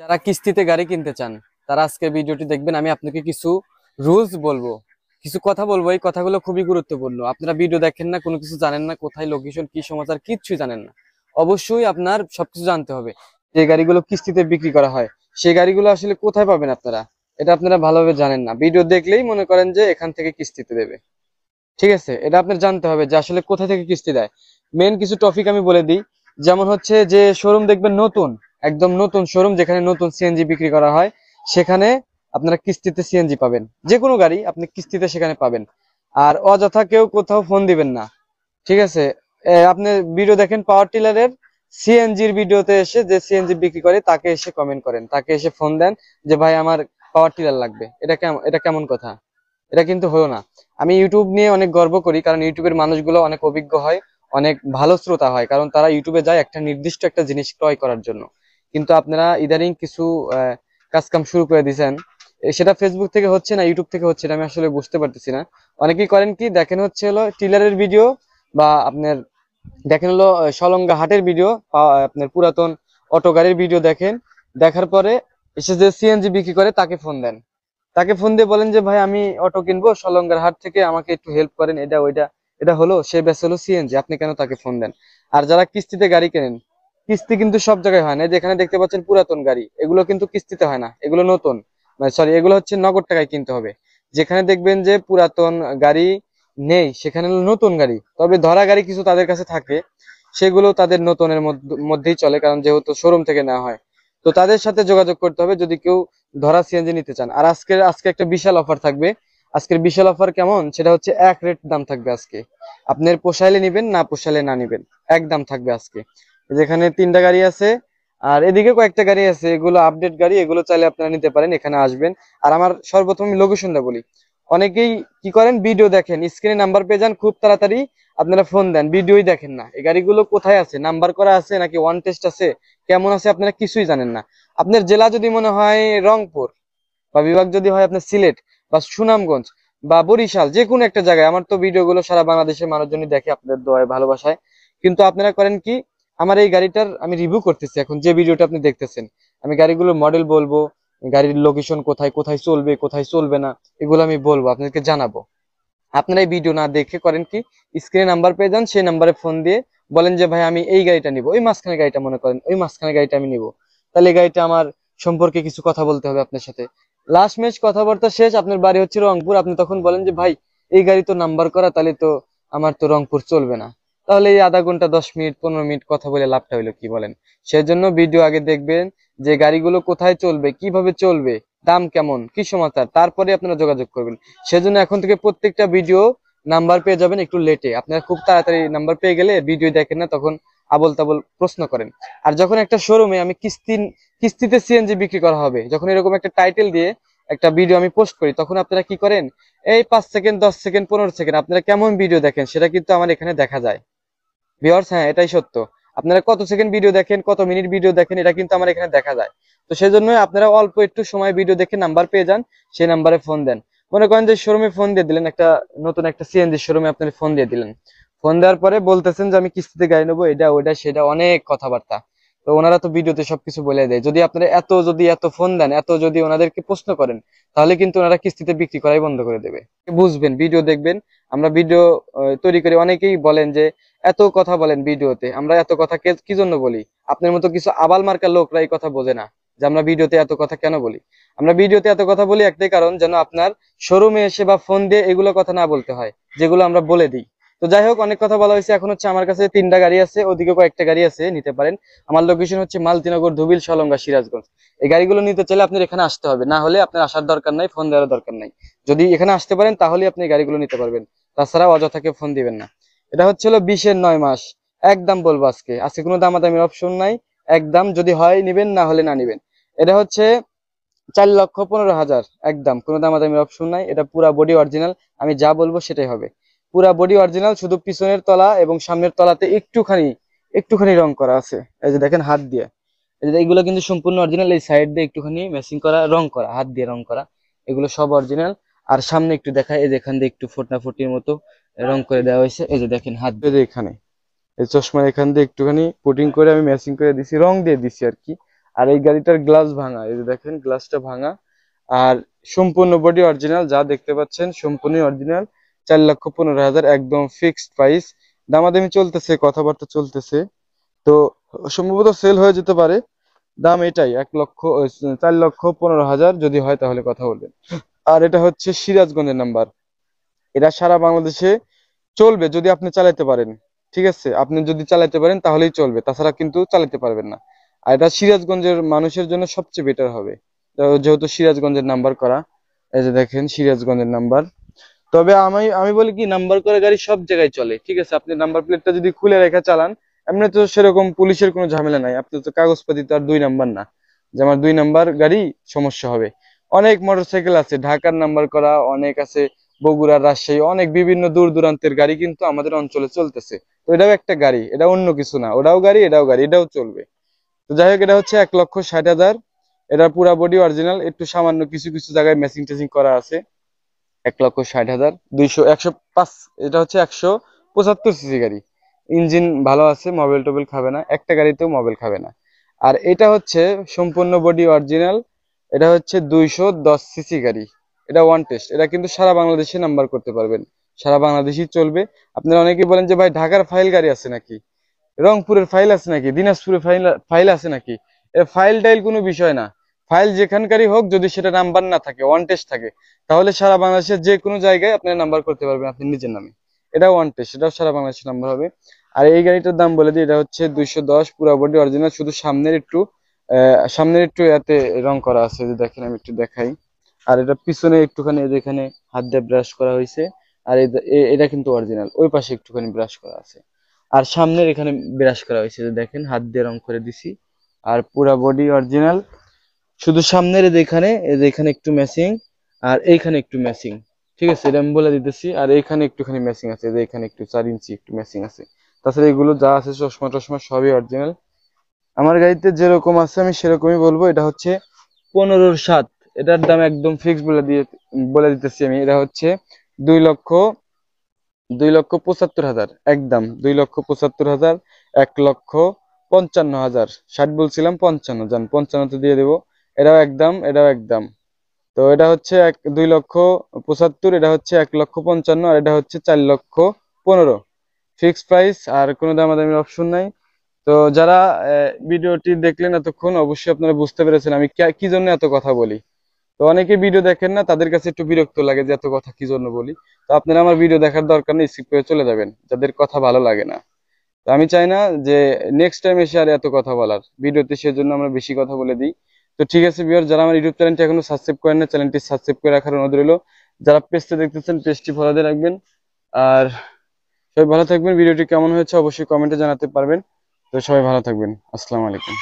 যারা কিস্তিতে গাড়ি কিনতে চান তারা আজকের ভিডিওটি দেখবেন। আমি আপনাকে কিছু রুলস বলবো, কিছু কথা বলবো। এই কথাগুলো খুবই গুরুত্বপূর্ণ। আপনারা ভিডিও দেখেন না, কোনো কিছু জানেন না, কোথায় লোকেশন, কি সমাচার, কিচ্ছুই জানেন না। অবশ্যই আপনার সবকিছু জানতে হবে। যে গাড়িগুলো কিস্তিতে বিক্রি করা হয় সেই গাড়িগুলো আসলে কোথায় পাবেন আপনারা, এটা আপনারা ভালোভাবে জানেন না। ভিডিও দেখলেই মনে করেন যে এখান থেকে কিস্তিতে দেবে, ঠিক আছে? এটা আপনার জানতে হবে যে আসলে কোথা থেকে কিস্তি দেয়। মেন কিছু টপিক আমি বলে দিই। যেমন হচ্ছে যে শোরুম দেখবেন নতুন, একদম নতুন শোরুম, যেখানে নতুন সিএনজি বিক্রি করা হয় সেখানে আপনারা কিস্তিতে সিএনজি পাবেন। যে কোনো গাড়ি আপনি কিস্তিতে সেখানে পাবেন। আর অযথা কেউ কোথাও ফোন দিবেন না, ঠিক আছে? আপনি ভিডিও দেখেন পাওয়ার টিলারের সিএনজির ভিডিওতে এসে যে সিএনজি বিক্রি করে তাকে এসে কমেন্ট করেন, তাকে এসে ফোন দেন যে ভাই আমার পাওয়ার টিলার লাগবে। এটা কেমন কথা? এটা কিন্তু হলো না। আমি ইউটিউব নিয়ে অনেক গর্ব করি, কারণ ইউটিউবের মানুষগুলো অনেক অভিজ্ঞ হয়, অনেক ভালো শ্রোতা হয়, কারণ তারা ইউটিউবে যায় একটা নির্দিষ্ট একটা জিনিস ক্রয় করার জন্য। কিন্তু আপনারা ইদানিং কিছু কাজ কাম শুরু করে দিয়েছেন, সেটা ফেসবুক থেকে হচ্ছে না ইউটিউব থেকে হচ্ছে, এটা আমি আসলে বুঝতে পারতেছি না। অনেকেই করেন কি দেখেন হচ্ছে হলো টিলারের ভিডিও, বা আপনার দেখেন হলো সলঙ্গা হাটের ভিডিও, আপনার পুরাতন অটো গাড়ির ভিডিও দেখেন। দেখার পরে এসে যে সিএনজি বিক্রি করে তাকে ফোন দেন, তাকে ফোন দিয়ে বলেন যে ভাই আমি অটো কিনবো সলঙ্গার হাট থেকে, আমাকে একটু হেল্প করেন, এটা ওইটা। এটা হলো সে বেচ হলো সিএনজি, আপনি কেন তাকে ফোন দেন? আর যারা কিস্তিতে গাড়ি কেনেন, কিস্তি কিন্তু সব জায়গায় হয় না। যেখানে দেখতে পাচ্ছেন পুরাতন গাড়ি, এগুলো কিন্তু কিস্তিতে হয় না, এগুলো নতুন, মানে সরি, এগুলো হচ্ছে নগদ টাকায় কিনতে হবে। যেখানে দেখবেন যে পুরাতন গাড়ি নেই সেখানে হলো নতুন গাড়ি, তবে ধরা গাড়ি কিছু তাদের কাছে থাকে, সেগুলো তাদের নতুনের মধ্যেই চলে, কারণ যেহেতু শোরুম থেকে নেওয়া হয়। তো তাদের সাথে যোগাযোগ করতে হবে যদি কেউ ধরা সিএনজি নিতে চান। আর আজকে একটা বিশাল অফার থাকবে। আজকের বিশাল অফার কেমন, সেটা হচ্ছে এক রেট দাম থাকবে আজকে। আপনার পোষাইলে নিবেন, না পোষাইলে না নিবেন, এক দাম থাকবে আজকে। যেখানে তিনটা গাড়ি আছে আর এদিকে কয়েকটা গাড়ি আছে, এগুলো আপডেট গাড়ি, এগুলো চাইলে আপনারা নিতে পারেন, এখানে আসবেন। আর আমার সর্বপ্রথম লোকেশনটা বলি। অনেকেই কি করেন, ভিডিও দেখেন, স্ক্রিনে নাম্বার পেয়ে যান খুব তাড়াতাড়ি, আপনারা ফোন দেন, ভিডিওই দেখেন না। এই গাড়িগুলো কোথায় আছে, নাম্বার করা আছে নাকি ওয়ান টেস্ট আছে, কেমন আছে, আপনারা কিছুই জানেন না। আপনার জেলা যদি মনে হয় রংপুর, বা বিভাগ যদি হয় আপনার সিলেট বা সুনামগঞ্জ বা বরিশাল, যে কোনো একটা জায়গায়, আমার তো ভিডিও গুলো সারা বাংলাদেশের মানুষজনই দেখে আপনাদের দোয়ায় ভালোবাসায়। কিন্তু আপনারা করেন কি, আমার এই গাড়িটার আমি রিভিউ করতেছি এখন, যে ভিডিওটা আপনি দেখতেছেন, আমি গাড়িগুলোর মডেল বলবো, গাড়ির লোকেশন কোথায়, কোথায় চলবে কোথায় চলবে না, এগুলো আমি বলবো, আপনাদেরকে জানাবো। আপনারা এই ভিডিও না দেখে করেন কি, স্ক্রিনে নাম্বার পেয়ে যান, সেই নাম্বারে ফোন দিয়ে বলেন যে ভাই আমি এই গাড়িটা নিবো, ওই মাঝখানে গাড়িটা মনে করেন ওই মাঝখানে গাড়িটা আমি নিবো। তাহলে এই গাড়িটা আমার সম্পর্কে কিছু কথা বলতে হবে আপনার সাথে। লাস্ট ম্যাচ কথাবার্তা শেষ, আপনার বাড়ি হচ্ছে রংপুর, আপনি তখন বলেন যে ভাই এই গাড়ি তো নাম্বার করা, তাহলে তো আমার তো রংপুর চলবে না। তাহলে এই আধা ঘন্টা 10 মিনিট 15 মিনিট কথা বলে লাভটা হইলো কি বলেন? সেজন্য ভিডিও আগে দেখবেন, যে গাড়িগুলো কোথায় চলবে, কিভাবে চলবে, দাম কেমন, কি সমাচার, তারপরে আপনারা যোগাযোগ করবেন। সেজন্য এখন থেকে প্রত্যেকটা ভিডিও নাম্বার পেয়ে যাবেন একটু লেটে। আপনারা খুব তাড়াতাড়ি নাম্বার পেয়ে গেলে ভিডিও দেখেন না, তখন আবল তাবল প্রশ্ন করেন। আর যখন একটা শোরুমে আমি কিস্তিতে সিএনজি বিক্রি করা হবে, যখন এরকম একটা টাইটেল দিয়ে একটা ভিডিও আমি পোস্ট করি, তখন আপনারা কি করেন, এই 5 সেকেন্ড 10 সেকেন্ড 15 সেকেন্ড আপনারা কেমন ভিডিও দেখেন সেটা কিন্তু আমার এখানে দেখা যায়। ভিউয়ার্স, হ্যাঁ এটাই সত্য। আপনারা কত সেকেন্ড ভিডিও দেখেন, কত মিনিট ভিডিও দেখেন, এটা কিন্তু আমার এখানে দেখা যায়। তো সেজন্য আপনারা অল্প একটু সময় ভিডিও দেখে নাম্বার পেয়ে যান, সেই নাম্বারে ফোন দেন। মনে করেন যে শোরুমে ফোন দিয়ে দিলেন, একটা নতুন একটা সিএনজি শোরুমে আপনি ফোন দিয়ে দিলেন। ফোন দেওয়ার পরে বলতেছেন যে আমি কিস্তিতে গাড়ি নেবো, এটা ওইটা সেটা অনেক কথাবার্তা। তো ওনারা তো ভিডিওতে সবকিছু বলে দেয়। যদি আপনারা এত ফোন দেন, এত যদি ওনাদেরকে প্রশ্ন করেন, তাহলে কিন্তু ওনারা কিস্তিতে বিক্রি করাই বন্ধ করে দেবে। বুঝবেন, ভিডিও দেখবেন। আমরা ভিডিও তৈরি করি, অনেকেই বলেন যে এত কথা বলেন ভিডিওতে, আমরা এত কথা কি জন্য বলি? আপনার মতো কিছু আবাল মার্কা লোকরা এই কথা বোঝে না যে আমরা ভিডিওতে এত কথা কেন বলি। আমরা ভিডিওতে এত কথা বলি একটাই কারণ, যেন আপনার শোরুমে এসে বা ফোন দিয়ে এগুলো কথা না বলতে হয়, যেগুলো আমরা বলে দিই। তো যাই হোক, অনেক কথা বলা হয়েছে। এখন হচ্ছে আমার কাছে তিনটা গাড়ি আছে, ওদিকে কয়েকটা গাড়ি আছে, নিতে পারেন। আমার লোকেশন হচ্ছে মালতীনগর, ধুবিল, সলঙ্গা, সিরাজগঞ্জ। এই গাড়িগুলো নিতে চাইলে আপনার এখানে আসতে হবে, না হলে আপনার আসার দরকার নাই, ফোন দেওয়ার দরকার নাই। যদি এখানে আসতে পারেন তাহলে আপনি গাড়িগুলো নিতে পারবেন, তাছাড়া অযথাকে ফোন দিবেন না। এটা হচ্ছে হলো 20-এর 9 মাস, একদম বলবো আজকে, আজকে কোনো দামাদামির অপশন নাই, একদম। যদি হয় নিবেন, না হলে না নিবেন। এটা হচ্ছে 4,15,000, একদম, কোনো দামাদামির অপশন নাই। এটা পুরা বডি অরিজিনাল, আমি যা বলবো সেটাই হবে। পুরা বডি অরিজিনাল, শুধু পিছনের তলা এবং সামনের তলাতে একটুখানি একটুখানি রং করা আছে, এই যে দেখেন হাত দিয়ে। এই যে এগুলো কিন্তু সম্পূর্ণ অরিজিনাল, এই সাইড দিয়ে একটুখানি ম্যাচিং করা, রং করা, হাত দিয়ে রং করা, এগুলো সব অরিজিনাল। আর সামনে একটু দেখায়, এই যে এখান দিয়ে একটু ফোটা ফুটির মতো রং করে দেওয়া হয়েছে, এই যে দেখেন হাত দিয়ে এখানে, এই চশমার এখান দিয়ে একটুখানি পুটিং করে আমি ম্যাচিং করে দিছি, রং দিয়ে দিছি আর কি। আর এই গাড়িটার গ্লাস ভাঙা, এই যে দেখেন গ্লাসটা ভাঙা। আর সম্পূর্ণ বডি অরিজিনাল, যা দেখতে পাচ্ছেন সম্পূর্ণ অরিজিনাল। 4,15,000 একদম ফিক্সড প্রাইস। দামাদামি চলতেছে, কথাবার্তা চলতেছে, তো সম্ভবত সেল হয়ে যেতে পারে। দাম এটাই 4,15,000, যদি হয় তাহলে কথা বলবেন। আর এটা হচ্ছে সিরাজগঞ্জের নাম্বার। এটা সারা বাংলাদেশে চলবে যদি আপনি চালাতে পারেন। ঠিক আছে, আপনি যদি চালাতে পারেন তাহলেই চলবে, তাছাড়া কিন্তু চালাতে পারবেন না। আর এটা সিরাজগঞ্জের মানুষের জন্য সবচেয়ে বেটার হবে, যেহেতু সিরাজগঞ্জের নাম্বার করা। এই যে দেখেন সিরাজগঞ্জের নাম্বার। তবে আমি আমি বলি কি, নাম্বার করা গাড়ি সব জায়গায় চলে। ঠিক আছে, আপনি নাম্বার প্লেটটা যদি খুলে রেখে চালান, এমনি তো সেরকম পুলিশের কোনো ঝামেলা নাই। আপনি তো কাগজপাতি তো আর 2 নাম্বার না, যে আমার 2 নাম্বার গাড়ি সমস্যা হবে। অনেক মোটরসাইকেল আছে ঢাকার নাম্বার করা, অনেক আছে বগুড়া, রাজশাহী, অনেক বিভিন্ন দূর দূরান্তের গাড়ি কিন্তু আমাদের অঞ্চলে চলতেছে। তো এটাও একটা গাড়ি, এটা অন্য কিছু না, ওটাও গাড়ি এটাও গাড়ি, এটাও চলবে। তো যাই হোক, এটা হচ্ছে 1,60,000। এটা পুরা বডি অরিজিনাল, একটু সামান্য কিছু কিছু জায়গায় ম্যাচিং টেচিং করা আছে। 1,60,000, 105। এটা হচ্ছে 175 সিসি গাড়ি। ইঞ্জিন ভালো আছে, মোবাইল টোবেল খাবে না, একটা গাড়িতেও মোবাইল খাবে না। আর এটা হচ্ছে সম্পূর্ণ বডি অরিজিনাল। এটা হচ্ছে 210 সিসি গাড়ি। এটা ওয়ান টেস্ট, এটা কিন্তু সারা বাংলাদেশে নাম্বার করতে পারবেন, সারা বাংলাদেশই চলবে। আপনারা অনেকেই বলেন যে ভাই ঢাকার ফাইল গাড়ি আছে নাকি, রংপুরের ফাইল আছে নাকি, দিনাজপুরের ফাইল ফাইল আছে নাকি। ফাইল টাইল কোনো বিষয় না। ফাইল যেখানকারই হোক, যদি সেটা নাম্বার না থাকে, ওয়ান টেস্ট থাকে, তাহলে সারা বাংলাদেশের যে কোনো জায়গায় আপনি নাম্বার করতে পারবেন আপনি নিজের নামে। এটা ওয়ান টেস্ট, এটাও সারা বাংলাদেশের নাম্বার হবে। আর এই গাড়িটার দাম বলে দিই, এটা হচ্ছে 210, পুরা বডি অরিজিনাল, শুধু সামনের একটু এতে রং করা আছে, যে দেখেন আমি একটু দেখাই। আর এটা পিছনে একটুখানি যেখানে হাত দিয়ে ব্রাশ করা হয়েছে। আর এটা কিন্তু অরিজিনাল, ওই পাশে একটুখানি ব্রাশ করা আছে। আর সামনের এখানে ব্রাশ করা হয়েছে, যে দেখেন হাত দিয়ে রং করে দিছি। আর পুরা বডি অরিজিনাল, শুধু সামনের এখানে একটু ম্যাচিং, আর এইখানে একটু ম্যাচিং। ঠিক আছে, এটা আমি বলে দিতেছি। আর এইখানে একটুখানি ম্যাচিং আছে, যে এখানে একটু 4 ইঞ্চি একটু ম্যাচিং আছে। তাছাড়া এগুলো যা আছে চশমা টশমা সবই অরিজিনাল। আমার গাড়িতে যেরকম আছে আমি সেরকমই বলবো। এটা হচ্ছে 15,7। এটার দাম একদম ফিক্স বলে দিতেছি আমি। এটা হচ্ছে 2 লক্ষ 2,75,000, একদম 2,75,000। 1,55,000, 60 বলছিলাম, 55, যান 55 দিয়ে দেবো। এটাও একদম। তো এটা হচ্ছে 2,75,000, এটা হচ্ছে 1,55,000, আর এটা হচ্ছে 4,15,000 ফিক্স প্রাইস। আর কোনো দামাদামির অপশন নাই। তো যারা ভিডিওটি দেখলেন এতক্ষণ, অবশ্যই আপনারা বুঝতে পেরেছেন আমি কি জন্য এত কথা বলি। তো অনেকে ভিডিও দেখেন না, তাদের কাছে একটু বিরক্ত লাগে যে এত কথা কি জন্য বলি। তো আপনারা আমার ভিডিও দেখার দরকার নেই, স্কিপ করে চলে যাবেন যাদের কথা ভালো লাগে না। তো আমি চাই না যে নেক্সট টাইম এসে আর এত কথা বলার ভিডিওতে, সেজন্য আমরা বেশি কথা বলে দিই। তো ঠিক আছে ভিউয়ার, যারা আমার ইউটিউব চ্যানেলটি এখনো সাবস্ক্রাইব করেন না, চ্যানেলটি সাবস্ক্রাইব করে রাখার অনুরোধ রইলো। যারা পেজটা দেখতেছেন, পেজটি ফলো দিয়ে রাখবেন। আর সবাই ভালো থাকবেন। ভিডিওটি কেমন হয়েছে অবশ্যই কমেন্টে জানাতে পারবেন। তো সবাই ভালো থাকবেন। আসসালামু আলাইকুম।